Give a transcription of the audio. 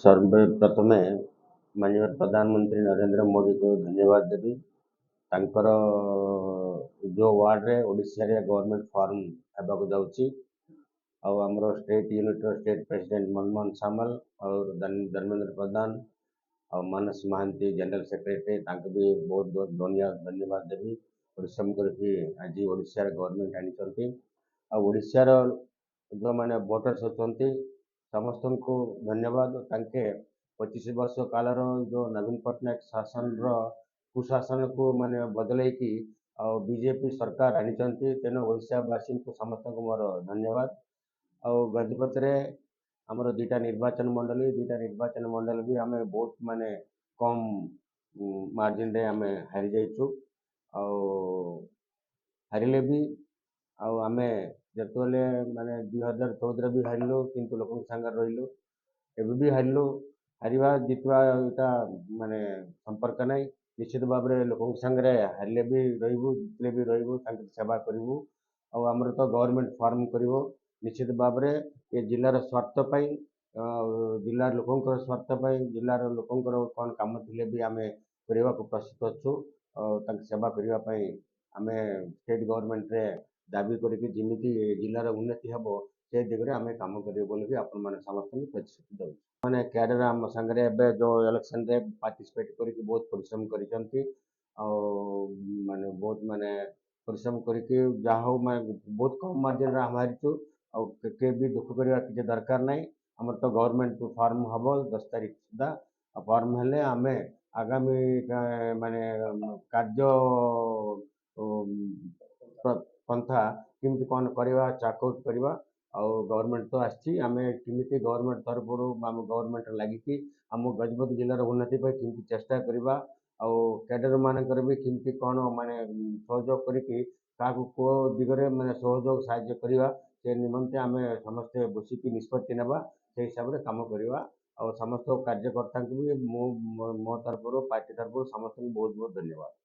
सर्वप्रथमे माननीय प्रधानमंत्री नरेंद्र मोदी को धन्यवाद देवी। तांकर जो वार्ड रे ओडिशा रे गवर्नमेंट फॉर्म हेबाक जाउची और हमरो state unit state president Manmohan Samal और धर्मेंद्र प्रधान और मानस महांती जनरल सेक्रेटरी तांक भी बहुत बहुत धन्यवाद देवी। परिश्रम करके आज ओडिशा रे गवर्नमेंट आनी और ओडिशा रो जो माने वोटर्स होती समस्त को धन्यवाद। तांके 25 वर्ष कालर जो नवीन पट्टनायक शासन कुशासन को माने बदल की बीजेपी सरकार आनी तेणु ओडिशावासी को समस्त को मोर धन्यवाद। और गजपत रे आमर दुईटा निर्वाचन मंडल भी आम बहुत माने कम मार्जिन रे आम हारी जाइछु हारिले भी आम जिते माने 2014 भी हारिलु किंतु लोक संगे रहिलु एवं भी हारिलु हारिवा जितवा यहाँ माने संपर्क ना निश्चित भाव में लोक संगे हारिले भी रही जितले भी रही सेवा करूँ और आमर तो गवर्नमेंट फॉर्म कर निश्चित भाव में ये जिलार स्वार्थ जिलार लोकंर स्वार्थ जिलार लोकंर कौन कम थे भी आम करने को प्रस्तुत अच्छु सेवा करने आम स्टेट गवर्नमेंट रे दाबी करके जिमिति जिलार उन्नति हम से दिगरे आम कम करें आपण मैंने समस्त प्रतिश्रुति दे मैंने कैडर आम सागर जो इलेक्शन रे पार्टिसिपेट करके बहुत परिश्रम कर माने बहुत माने परिश्रम करके जहाँ मैं बहुत कम मार्जिन आम हारीचु के भी दुख करवा किसी दरकार ना आम तो गवर्नमेंट फॉर्म हम 10 तारीख सुधा फॉर्म हेले आम आगामी माने कार्य पंथा किमती कौन करवा चेकआउट करवा गवर्नमेंट तो आम किमिति गवर्नमेंट तरफ आम गवर्नमेंट लगी आम गजपत जिलार उन्नति किमती चेष्टा करवा कैडर मानकर भी किमती कौन माने सहयोग करके को दिगरे माने सहयोग साहाय्य करवा से निमंते आम समस्ते बसिकी निष्पत्ति नेबा से हिसाब से काम करवा और समस्त कार्यकर्ता को भी मो तरफ पार्टी तरफ समस्त बहुत बहुत धन्यवाद।